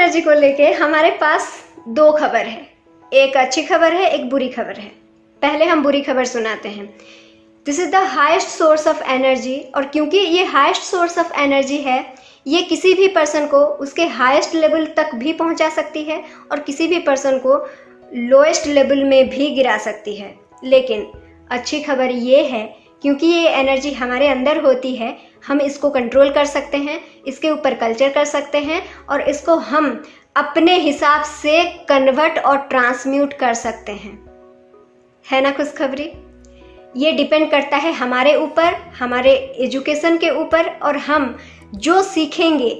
Energy को लेके हमारे पास दो खबर है, एक अच्छी खबर है, एक बुरी खबर है। पहले हम बुरी खबर सुनाते हैं। This is the highest source of energy, और क्योंकि ये हाईएस्ट सोर्स ऑफ एनर्जी है, ये किसी भी पर्सन को उसके हाईएस्ट लेवल तक भी पहुंचा सकती है और किसी भी पर्सन को लोएस्ट लेवल में भी गिरा सकती है। लेकिन अच्छी खबर ये है, क्योंकि ये एनर्जी हमारे अंदर होती है, हम इसको कंट्रोल कर सकते हैं, इसके ऊपर कल्चर कर सकते हैं और इसको हम अपने हिसाब से कन्वर्ट और ट्रांसम्यूट कर सकते हैं। है ना खुशखबरी? ये डिपेंड करता है हमारे ऊपर, हमारे एजुकेशन के ऊपर, और हम जो सीखेंगे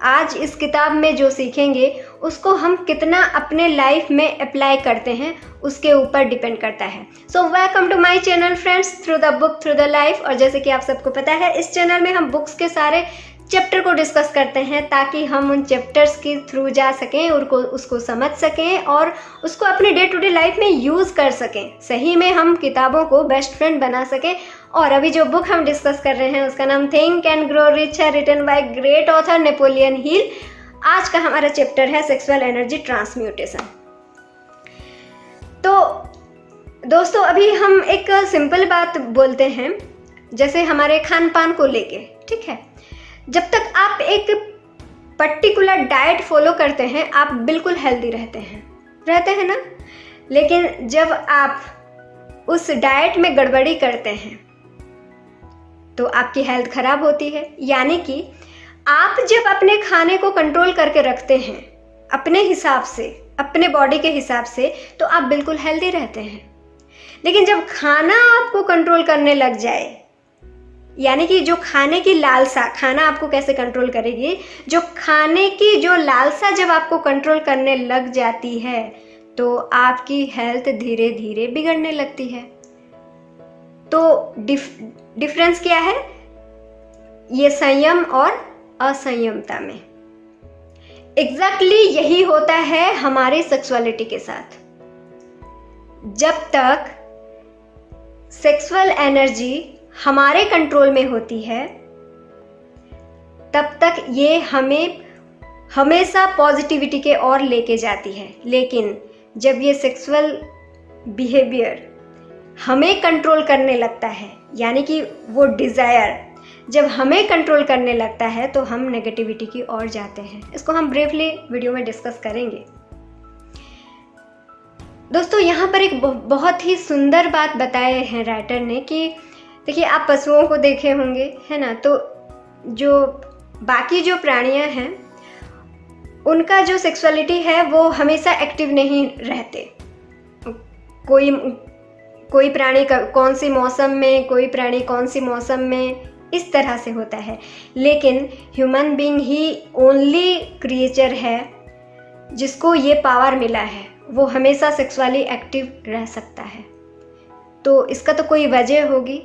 आज इस किताब में, जो सीखेंगे उसको हम कितना अपने लाइफ में अप्लाई करते हैं उसके ऊपर डिपेंड करता है। So welcome to my channel friends, through the book through the life. और जैसे कि आप सबको पता है, इस चैनल में हम बुक्स के सारे चैप्टर को डिस्कस करते हैं ताकि हम उन चैप्टर्स के थ्रू जा सकें और उसको समझ सकें और उसको अपने डे टू डे लाइफ में यूज़ कर सकें। सही में हम किताबों को बेस्ट फ्रेंड बना सकें। और अभी जो बुक हम डिस्कस कर रहे हैं उसका नाम थिंक एंड ग्रो रिच है, written by great author Napoleon Hill. आज का हमारा चैप्टर है सेक्सुअल एनर्जी ट्रांसम्यूटेशन। तो दोस्तों, अभी हम एक सिंपल बात बोलते हैं, जैसे हमारे खान पान को लेके, ठीक है। जब तक आप एक पर्टिकुलर डाइट फॉलो करते हैं, आप बिल्कुल हेल्दी रहते हैं ना। लेकिन जब आप उस डाइट में गड़बड़ी करते हैं तो आपकी हेल्थ खराब होती है। यानी कि आप जब अपने खाने को कंट्रोल करके रखते हैं अपने हिसाब से, अपने बॉडी के हिसाब से, तो आप बिल्कुल हेल्दी रहते हैं। लेकिन जब खाना आपको कंट्रोल करने लग जाए, यानी कि जो खाने की लालसा, खाना आपको कैसे कंट्रोल करेगी, जो खाने की जो लालसा जब आपको कंट्रोल करने लग जाती है तो आपकी हेल्थ धीरे धीरे बिगड़ने लगती है। तो डिफरेंस क्या है? ये संयम और असंयमता में। एग्जैक्टली यही होता है हमारी सेक्सुअलिटी के साथ। जब तक सेक्सुअल एनर्जी हमारे कंट्रोल में होती है तब तक ये हमें हमेशा पॉजिटिविटी के ओर लेके जाती है। लेकिन जब ये सेक्सुअल बिहेवियर हमें कंट्रोल करने लगता है, यानी कि वो डिज़ायर जब हमें कंट्रोल करने लगता है, तो हम नेगेटिविटी की ओर जाते हैं। इसको हम ब्रीफली वीडियो में डिस्कस करेंगे। दोस्तों, यहाँ पर एक बहुत ही सुंदर बात बताए हैं राइटर ने कि देखिए, आप पशुओं को देखे होंगे, है ना। तो जो बाकी जो प्राणियां हैं उनका जो सेक्सुअलिटी है वो हमेशा एक्टिव नहीं रहते। कोई प्राणी कौन सी मौसम में, कोई प्राणी कौन सी मौसम में, इस तरह से होता है। लेकिन ह्यूमन बीइंग ही ओनली क्रिएचर है जिसको ये पावर मिला है, वो हमेशा सेक्सुअली एक्टिव रह सकता है। तो इसका तो कोई वजह होगी।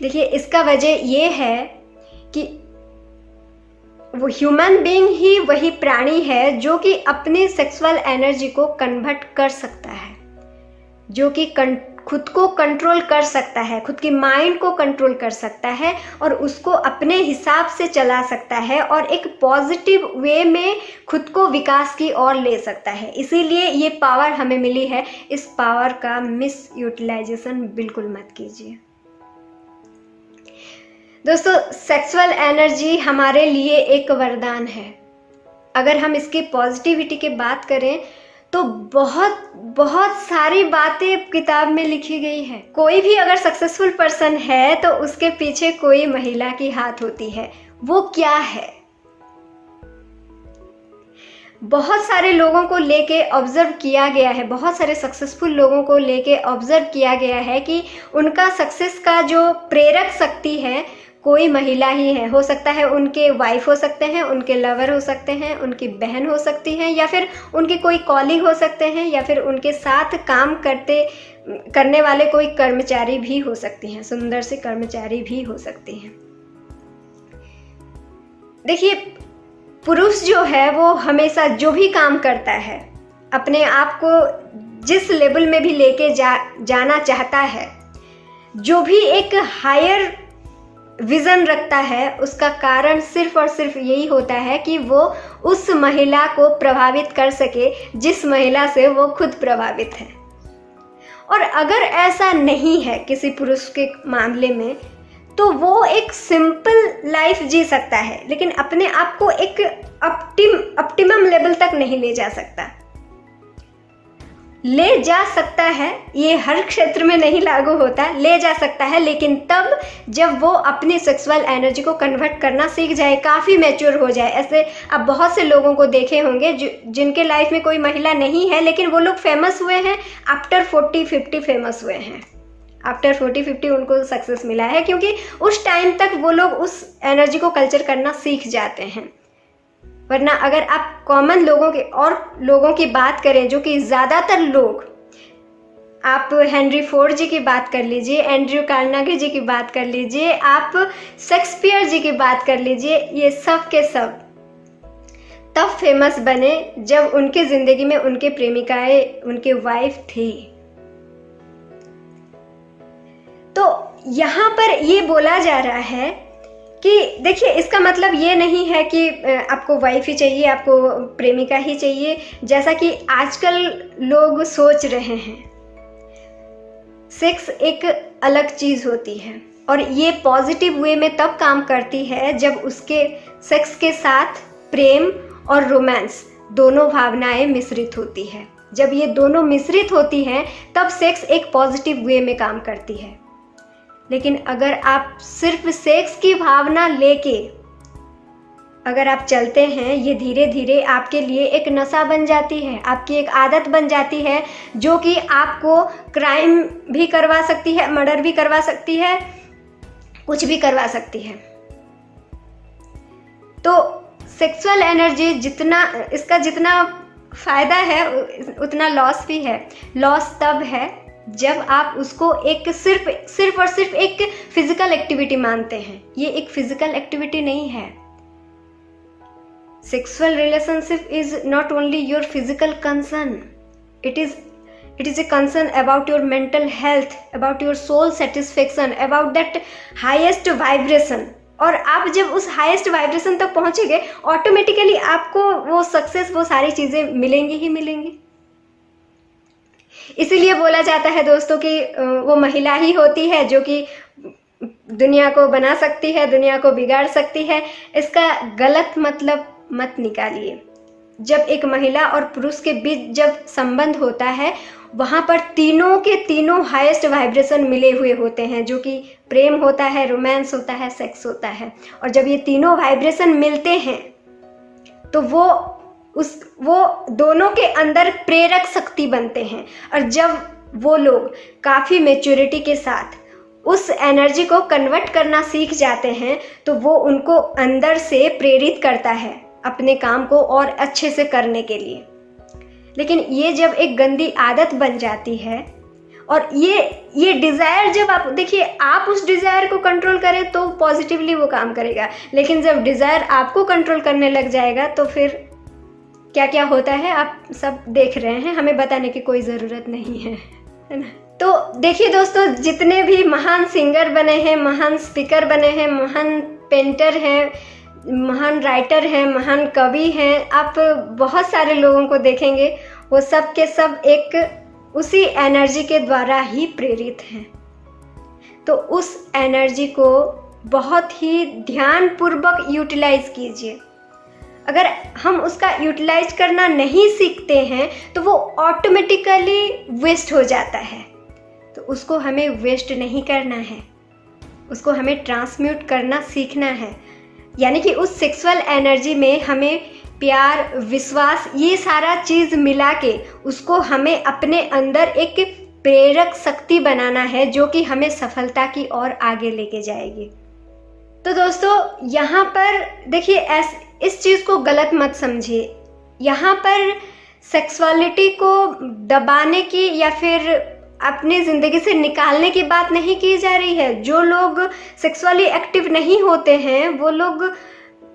देखिए, इसका वजह ये है कि वो ह्यूमन बीइंग ही वही प्राणी है जो कि अपनी सेक्सुअल एनर्जी को कन्वर्ट कर सकता है, जो कि खुद को कंट्रोल कर सकता है, खुद की माइंड को कंट्रोल कर सकता है और उसको अपने हिसाब से चला सकता है और एक पॉजिटिव वे में खुद को विकास की ओर ले सकता है। इसीलिए ये पावर हमें मिली है। इस पावर का मिस यूटिलाइजेशन बिल्कुल मत कीजिए। दोस्तों, सेक्सुअल एनर्जी हमारे लिए एक वरदान है। अगर हम इसकी पॉजिटिविटी की बात करें तो बहुत सारी बातें किताब में लिखी गई है। कोई भी अगर सक्सेसफुल पर्सन है तो उसके पीछे कोई महिला की हाथ होती है। वो क्या है? बहुत सारे लोगों को लेके ऑब्जर्व किया गया है, बहुत सारे सक्सेसफुल लोगों को लेके ऑब्जर्व किया गया है कि उनका सक्सेस का जो प्रेरक शक्ति है कोई महिला ही है। हो सकता है उनके वाइफ हो सकते हैं, उनके लवर हो सकते हैं, उनकी बहन हो सकती हैं, या फिर उनके कोई कॉलीग हो सकते हैं, या फिर उनके साथ काम करने वाले कोई कर्मचारी भी हो सकती हैं, सुंदर से कर्मचारी भी हो सकती हैं। देखिए, पुरुष जो है वो हमेशा जो भी काम करता है, अपने आप को जिस लेवल में भी लेके जाना चाहता है, जो भी एक हायर विज़न रखता है, उसका कारण सिर्फ और सिर्फ यही होता है कि वो उस महिला को प्रभावित कर सके जिस महिला से वो खुद प्रभावित है। और अगर ऐसा नहीं है किसी पुरुष के मामले में, तो वो एक सिंपल लाइफ जी सकता है, लेकिन अपने आप को एक ऑप्टिमम लेवल तक नहीं ले जा सकता। ले जा सकता है, ये हर क्षेत्र में नहीं लागू होता, ले जा सकता है, लेकिन तब जब वो अपनी सेक्सुअल एनर्जी को कन्वर्ट करना सीख जाए, काफ़ी मैच्योर हो जाए। ऐसे आप बहुत से लोगों को देखे होंगे जिनके लाइफ में कोई महिला नहीं है, लेकिन वो लोग फेमस हुए हैं आफ्टर 40-50 फेमस हुए हैं। आफ्टर 40-50 उनको सक्सेस मिला है, क्योंकि उस टाइम तक वो लोग उस एनर्जी को कल्चर करना सीख जाते हैं। वरना अगर आप कॉमन लोगों की बात करें, जो कि ज़्यादातर लोग, आप हेनरी फोर्ड जी की बात कर लीजिए, एंड्रयू कार्नेगी जी की बात कर लीजिए, आप शेक्सपियर जी की बात कर लीजिए, ये सब के सब तब फेमस बने जब उनकी ज़िंदगी में उनके प्रेमिकाएं, उनके वाइफ थी। तो यहाँ पर ये बोला जा रहा है कि देखिए, इसका मतलब ये नहीं है कि आपको वाइफ ही चाहिए, आपको प्रेमिका ही चाहिए, जैसा कि आजकल लोग सोच रहे हैं। सेक्स एक अलग चीज़ होती है और ये पॉजिटिव वे में तब काम करती है जब उसके सेक्स के साथ प्रेम और रोमांस दोनों भावनाएं मिश्रित होती है। जब ये दोनों मिश्रित होती हैं तब सेक्स एक पॉजिटिव वे में काम करती है। लेकिन अगर आप सिर्फ सेक्स की भावना लेके अगर आप चलते हैं, ये धीरे धीरे आपके लिए एक नशा बन जाती है, आपकी एक आदत बन जाती है, जो कि आपको क्राइम भी करवा सकती है, मर्डर भी करवा सकती है, कुछ भी करवा सकती है। तो सेक्सुअल एनर्जी इसका जितना फ़ायदा है उतना लॉस भी है। लॉस तब है जब आप उसको एक सिर्फ और सिर्फ एक फिजिकल एक्टिविटी मानते हैं। ये एक फिजिकल एक्टिविटी नहीं है। Sexual relationship is not only your physical concern, it is a concern about your mental health, about your soul satisfaction, about that highest vibration। और आप जब उस हाईएस्ट वाइब्रेशन तक पहुंचेंगे, ऑटोमेटिकली आपको वो सक्सेस, वो सारी चीज़ें मिलेंगी ही मिलेंगी। इसीलिए बोला जाता है दोस्तों कि वो महिला ही होती है जो कि दुनिया को बना सकती है, दुनिया को बिगाड़ सकती है। इसका गलत मतलब मत निकालिए। जब एक महिला और पुरुष के बीच जब संबंध होता है, वहाँ पर तीनों के तीनों हाईएस्ट वाइब्रेशन मिले हुए होते हैं, जो कि प्रेम होता है, रोमांस होता है, सेक्स होता है। और जब ये तीनों वाइब्रेशन मिलते हैं तो वो दोनों के अंदर प्रेरक शक्ति बनते हैं। और जब वो लोग काफ़ी मैच्योरिटी के साथ उस एनर्जी को कन्वर्ट करना सीख जाते हैं, तो वो उनको अंदर से प्रेरित करता है अपने काम को और अच्छे से करने के लिए। लेकिन ये जब एक गंदी आदत बन जाती है, और ये डिज़ायर, जब आप देखिए, आप उस डिज़ायर को कंट्रोल करें तो पॉजिटिवली वो काम करेगा। लेकिन जब डिज़ायर आपको कंट्रोल करने लग जाएगा तो फिर क्या क्या होता है आप सब देख रहे हैं, हमें बताने की कोई ज़रूरत नहीं है ना। तो देखिए दोस्तों, जितने भी महान सिंगर बने हैं, महान स्पीकर बने हैं, महान पेंटर हैं, महान राइटर हैं, महान कवि हैं, आप बहुत सारे लोगों को देखेंगे, वो सब के सब एक उसी एनर्जी के द्वारा ही प्रेरित हैं। तो उस एनर्जी को बहुत ही ध्यानपूर्वक यूटिलाइज कीजिए। अगर हम उसका यूटिलाइज करना नहीं सीखते हैं तो वो ऑटोमेटिकली वेस्ट हो जाता है। तो उसको हमें वेस्ट नहीं करना है, उसको हमें ट्रांसम्यूट करना सीखना है। यानी कि उस सेक्सुअल एनर्जी में हमें प्यार, विश्वास, ये सारा चीज़ मिला के उसको हमें अपने अंदर एक प्रेरक शक्ति बनाना है, जो कि हमें सफलता की ओर आगे लेके जाएगी। तो दोस्तों, यहाँ पर देखिए, इस चीज़ को गलत मत समझिए। यहाँ पर सेक्सुअलिटी को दबाने की या फिर अपनी ज़िंदगी से निकालने की बात नहीं की जा रही है। जो लोग सेक्सुअली एक्टिव नहीं होते हैं, वो लोग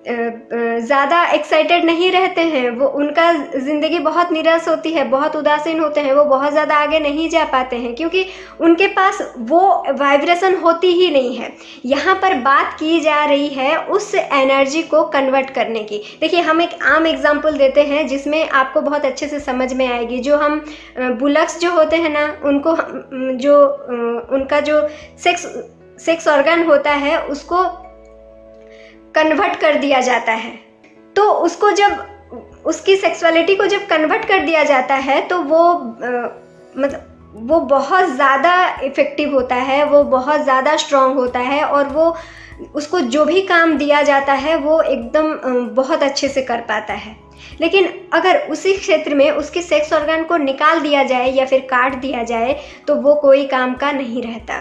ज़्यादा एक्साइटेड नहीं रहते हैं, वो उनका ज़िंदगी बहुत निराश होती है, बहुत उदासीन होते हैं, वो बहुत ज़्यादा आगे नहीं जा पाते हैं क्योंकि उनके पास वो वाइब्रेशन होती ही नहीं है। यहाँ पर बात की जा रही है उस एनर्जी को कन्वर्ट करने की। देखिए, हम एक आम एग्जांपल देते हैं जिसमें आपको बहुत अच्छे से समझ में आएगी। जो हम बुलक्स जो होते हैं ना, उनको उनका जो सेक्स ऑर्गन होता है उसको कन्वर्ट कर दिया जाता है। तो उसको जब उसकी सेक्सुअलिटी को जब कन्वर्ट कर दिया जाता है तो वो मतलब वो बहुत ज़्यादा इफ़ेक्टिव होता है, वो बहुत ज़्यादा स्ट्रॉन्ग होता है और वो उसको जो भी काम दिया जाता है वो एकदम बहुत अच्छे से कर पाता है। लेकिन अगर उसी क्षेत्र में उसके सेक्स ऑर्गन को निकाल दिया जाए या फिर काट दिया जाए तो वो कोई काम का नहीं रहता,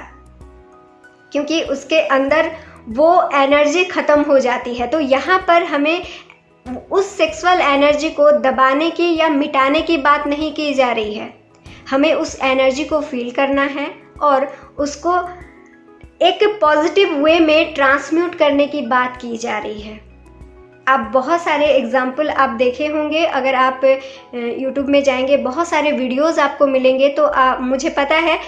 क्योंकि उसके अंदर वो एनर्जी ख़त्म हो जाती है। तो यहाँ पर हमें उस सेक्सुअल एनर्जी को दबाने की या मिटाने की बात नहीं की जा रही है, हमें उस एनर्जी को फील करना है और उसको एक पॉजिटिव वे में ट्रांसम्यूट करने की बात की जा रही है। आप बहुत सारे एग्जाम्पल आप देखे होंगे, अगर आप YouTube में जाएंगे बहुत सारे वीडियोस आपको मिलेंगे। तो मुझे पता है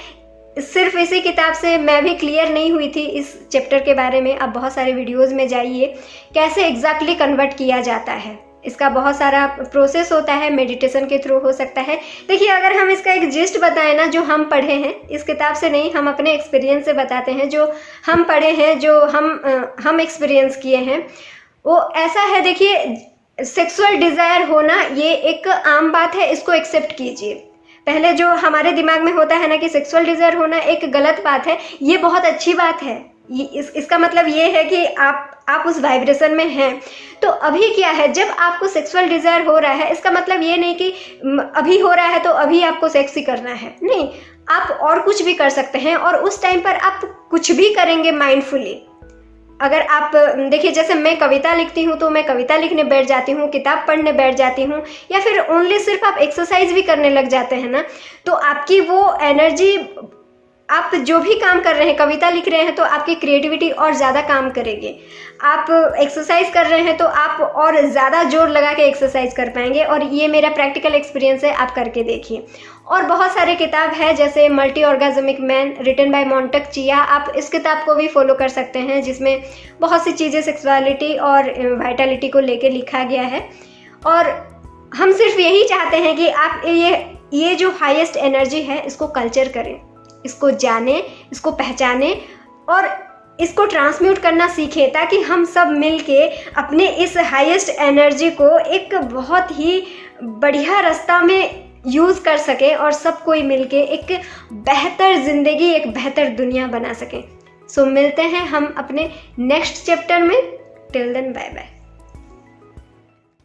सिर्फ इसी किताब से मैं भी क्लियर नहीं हुई थी इस चैप्टर के बारे में। आप बहुत सारे वीडियोस में जाइए, कैसे एग्जैक्टली कन्वर्ट किया जाता है, इसका बहुत सारा प्रोसेस होता है, मेडिटेशन के थ्रू हो सकता है। देखिए, अगर हम इसका एक जिस्ट बताएं ना, जो हम पढ़े हैं इस किताब से नहीं, हम अपने एक्सपीरियंस से बताते हैं, जो हम पढ़े हैं, जो हम एक्सपीरियंस किए हैं, वो ऐसा है। देखिए, सेक्सुअल डिज़ायर होना ये एक आम बात है, इसको एक्सेप्ट कीजिए। पहले जो हमारे दिमाग में होता है ना कि सेक्सुअल डिज़ायर होना एक गलत बात है, ये बहुत अच्छी बात है। इसका मतलब ये है कि आप उस वाइब्रेशन में हैं। तो अभी क्या है, जब आपको सेक्सुअल डिज़ायर हो रहा है, इसका मतलब ये नहीं कि अभी हो रहा है तो अभी आपको सेक्स ही करना है, नहीं, आप और कुछ भी कर सकते हैं और उस टाइम पर आप कुछ भी करेंगे माइंडफुली। अगर आप देखिए, जैसे मैं कविता लिखती हूँ तो मैं कविता लिखने बैठ जाती हूँ, किताब पढ़ने बैठ जाती हूँ, या फिर ओनली सिर्फ आप एक्सरसाइज भी करने लग जाते हैं ना, तो आपकी वो एनर्जी, आप जो भी काम कर रहे हैं, कविता लिख रहे हैं तो आपकी क्रिएटिविटी और ज़्यादा काम करेगी। आप एक्सरसाइज कर रहे हैं तो आप और ज़्यादा जोर लगा के एक्सरसाइज कर पाएंगे। और ये मेरा प्रैक्टिकल एक्सपीरियंस है, आप करके देखिए। और बहुत सारे किताब है, जैसे multi orgasmic man written by Mantak Chia, आप इस किताब को भी फॉलो कर सकते हैं, जिसमें बहुत सी चीज़ें सेक्सुअलिटी और वाइटलिटी को लेके लिखा गया है। और हम सिर्फ यही चाहते हैं कि आप ये जो हाईएस्ट एनर्जी है इसको कल्चर करें, इसको जाने, इसको पहचाने और इसको ट्रांसम्यूट करना सीखें, ताकि हम सब मिलके अपने इस हाईएस्ट एनर्जी को एक बहुत ही बढ़िया रास्ता में यूज़ कर सकें और सब कोई मिलके एक बेहतर ज़िंदगी, एक बेहतर दुनिया बना सकें। सो मिलते हैं हम अपने नेक्स्ट चैप्टर में। Till then bye bye.